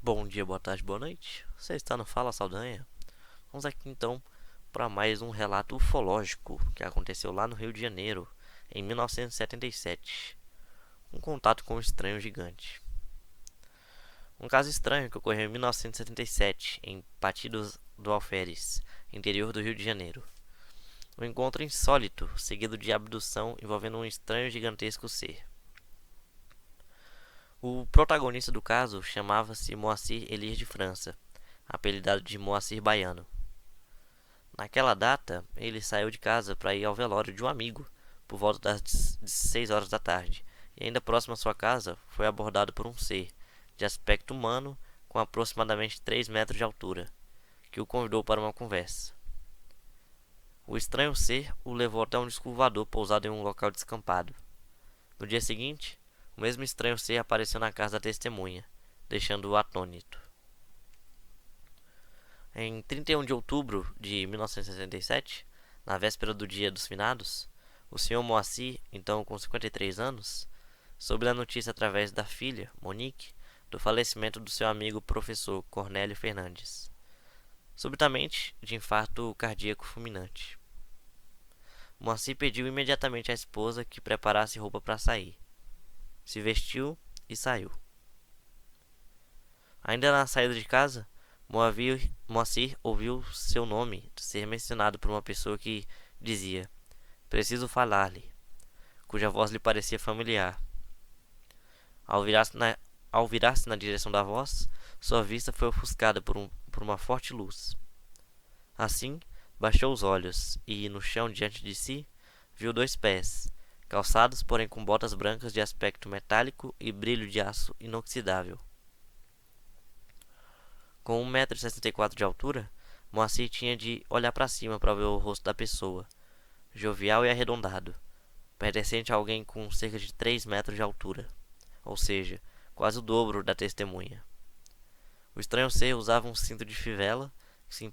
Bom dia, boa tarde, boa noite. Você está no Fala Saldanha? Vamos aqui então para mais um relato ufológico que aconteceu lá no Rio de Janeiro em 1977. Um contato com um estranho gigante. Um caso estranho que ocorreu em 1977 em Partidos do Alferes, interior do Rio de Janeiro. Um encontro insólito, seguido de abdução envolvendo um estranho gigantesco ser. O protagonista do caso chamava-se Moacir Elias de França, apelidado de Moacir Baiano. Naquela data, ele saiu de casa para ir ao velório de um amigo, por volta das 6 horas da tarde, e ainda próximo à sua casa, foi abordado por um ser, de aspecto humano, com aproximadamente 3 metros de altura, que o convidou para uma conversa. O estranho ser o levou até um disco voador pousado em um local descampado. No dia seguinte, o mesmo estranho ser apareceu na casa da testemunha, deixando-o atônito. Em 31 de outubro de 1967, na véspera do Dia dos Finados, o Sr. Moacir, então com 53 anos, soube da notícia através da filha, Monique, do falecimento do seu amigo professor Cornélio Fernandes, subitamente de infarto cardíaco fulminante. Moacir pediu imediatamente à esposa que preparasse roupa para sair. Se vestiu e saiu. Ainda na saída de casa, Moacir ouviu seu nome ser mencionado por uma pessoa que dizia: "Preciso falar-lhe", cuja voz lhe parecia familiar. Ao virar-se na direção da voz, sua vista foi ofuscada por uma forte luz. Assim, baixou os olhos e, no chão diante de si, viu 2 pés, calçados porém com botas brancas de aspecto metálico e brilho de aço inoxidável. Com 1,64 m de altura, Moacir tinha de olhar para cima para ver o rosto da pessoa, jovial e arredondado, pertencente a alguém com cerca de 3 metros de altura, ou seja, quase o dobro da testemunha. O estranho ser usava um cinto de fivela que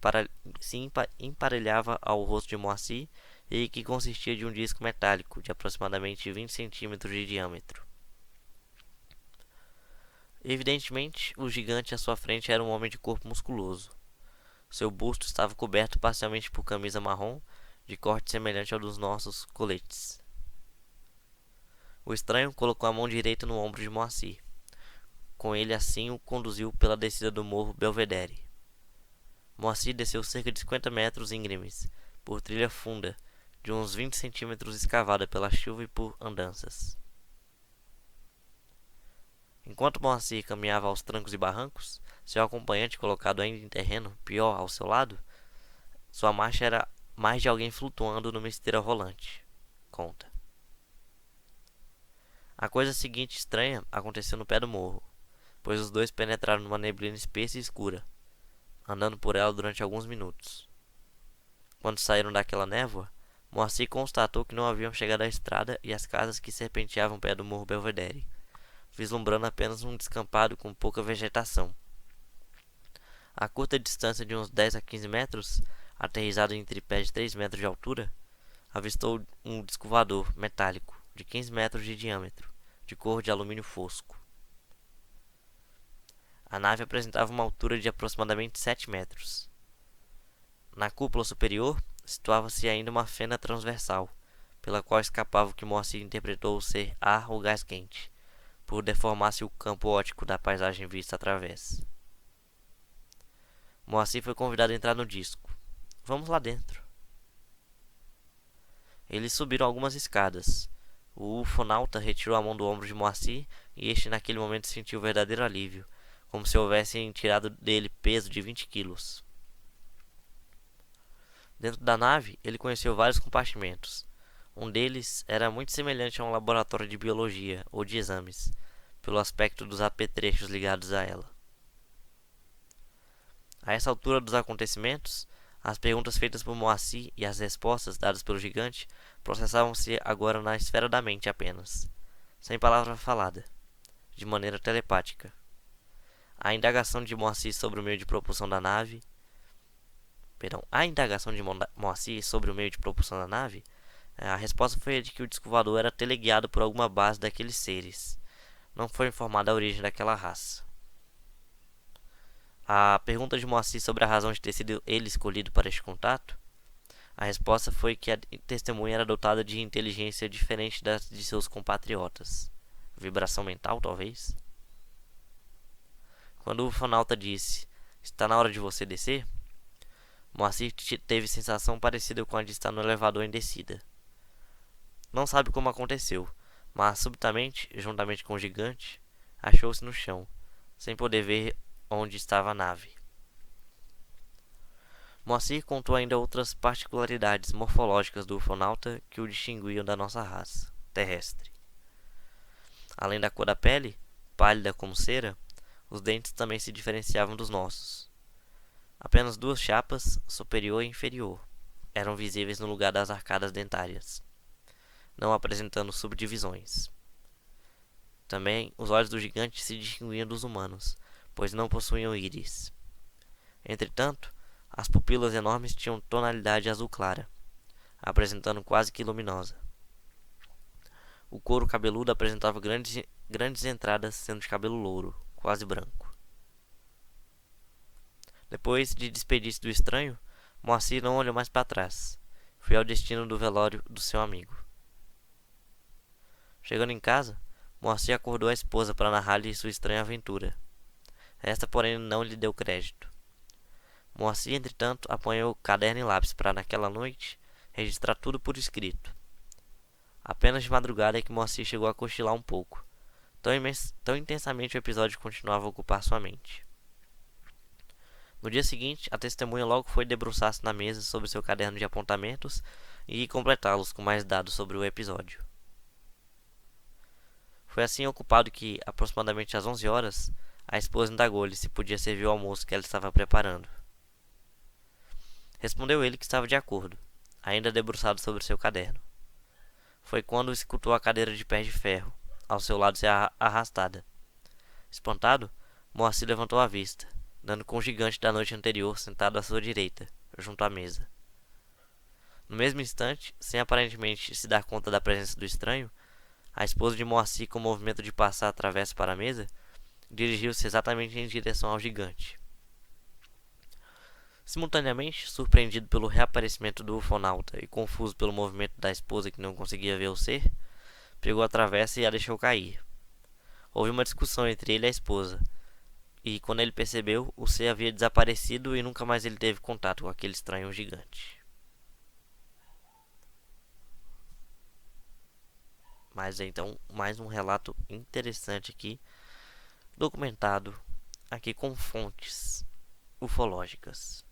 se emparelhava ao rosto de Moacir e que consistia de um disco metálico de aproximadamente 20 centímetros de diâmetro. Evidentemente, o gigante à sua frente era um homem de corpo musculoso. Seu busto estava coberto parcialmente por camisa marrom, de corte semelhante ao dos nossos coletes. O estranho colocou a mão direita no ombro de Moacir. Com ele assim o conduziu pela descida do morro Belvedere. Moacir desceu cerca de 50 metros íngremes, por trilha funda, de uns 20 centímetros escavada pela chuva e por andanças. Enquanto Moacir caminhava aos trancos e barrancos, seu acompanhante, colocado ainda em terreno pior ao seu lado, sua marcha era mais de alguém flutuando numa esteira rolante. Conta. A coisa seguinte estranha aconteceu no pé do morro, pois os dois penetraram numa neblina espessa e escura, andando por ela durante alguns minutos. Quando saíram daquela névoa, Moacir constatou que não haviam chegado à estrada e às casas que serpenteavam o pé do morro Belvedere, vislumbrando apenas um descampado com pouca vegetação. A curta distância de uns 10 a 15 metros, aterrissado em tripés de 3 metros de altura, avistou um disco voador metálico de 15 metros de diâmetro, de cor de alumínio fosco. A nave apresentava uma altura de aproximadamente 7 metros. Na cúpula superior, situava-se ainda uma fenda transversal, pela qual escapava o que Moacir interpretou ser ar ou gás quente, por deformar-se o campo óptico da paisagem vista através. Moacir foi convidado a entrar no disco. "Vamos lá dentro." Eles subiram algumas escadas. O ufonauta retirou a mão do ombro de Moacir e este naquele momento sentiu verdadeiro alívio, como se houvessem tirado dele peso de 20 quilos. Dentro da nave, ele conheceu vários compartimentos. Um deles era muito semelhante a um laboratório de biologia ou de exames, pelo aspecto dos apetrechos ligados a ela. A essa altura dos acontecimentos, as perguntas feitas por Moacir e as respostas dadas pelo gigante processavam-se agora na esfera da mente apenas, sem palavra falada, de maneira telepática. A indagação de Moacir sobre o meio de propulsão da nave, a resposta foi a de que o disco voador era teleguiado por alguma base daqueles seres. Não foi informada a origem daquela raça. A pergunta de Moacir sobre a razão de ter sido ele escolhido para este contato, a resposta foi que a testemunha era dotada de inteligência diferente das de seus compatriotas. Vibração mental, talvez? Quando o ufonauta disse: "Está na hora de você descer", Moacir teve sensação parecida com a de estar no elevador em descida. Não sabe como aconteceu, mas subitamente, juntamente com o gigante, achou-se no chão, sem poder ver onde estava a nave. Moacir contou ainda outras particularidades morfológicas do ufonauta que o distinguiam da nossa raça terrestre. Além da cor da pele, pálida como cera, os dentes também se diferenciavam dos nossos. Apenas duas chapas, superior e inferior, eram visíveis no lugar das arcadas dentárias, não apresentando subdivisões. Também, os olhos do gigante se distinguiam dos humanos, pois não possuíam íris. Entretanto, as pupilas enormes tinham tonalidade azul clara, apresentando quase que luminosa. O couro cabeludo apresentava grandes entradas, sendo de cabelo louro, quase branco. Depois de despedir-se do estranho, Moacir não olhou mais para trás. Foi ao destino do velório do seu amigo. Chegando em casa, Moacir acordou a esposa para narrar-lhe sua estranha aventura. Esta, porém, não lhe deu crédito. Moacir, entretanto, apanhou caderno e lápis para, naquela noite, registrar tudo por escrito. Apenas de madrugada é que Moacir chegou a cochilar um pouco. Tão intensamente o episódio continuava a ocupar sua mente. No dia seguinte, a testemunha logo foi debruçar-se na mesa sobre seu caderno de apontamentos e completá-los com mais dados sobre o episódio. Foi assim ocupado que, aproximadamente às 11 horas, a esposa indagou-lhe se podia servir o almoço que ela estava preparando. Respondeu ele que estava de acordo, ainda debruçado sobre seu caderno. Foi quando escutou a cadeira de pés de ferro, ao seu lado ser arrastada. Espantado, Moacir levantou a vista, dando com o gigante da noite anterior sentado à sua direita, junto à mesa. No mesmo instante, sem aparentemente se dar conta da presença do estranho, a esposa de Moacir, com o movimento de passar a travessa para a mesa, dirigiu-se exatamente em direção ao gigante. Simultaneamente, surpreendido pelo reaparecimento do ufonauta e confuso pelo movimento da esposa que não conseguia ver o ser, pegou a travessa e a deixou cair. Houve uma discussão entre ele e a esposa, e quando ele percebeu, o ser havia desaparecido e nunca mais ele teve contato com aquele estranho gigante. Mas então, mais um relato interessante aqui, documentado aqui com fontes ufológicas.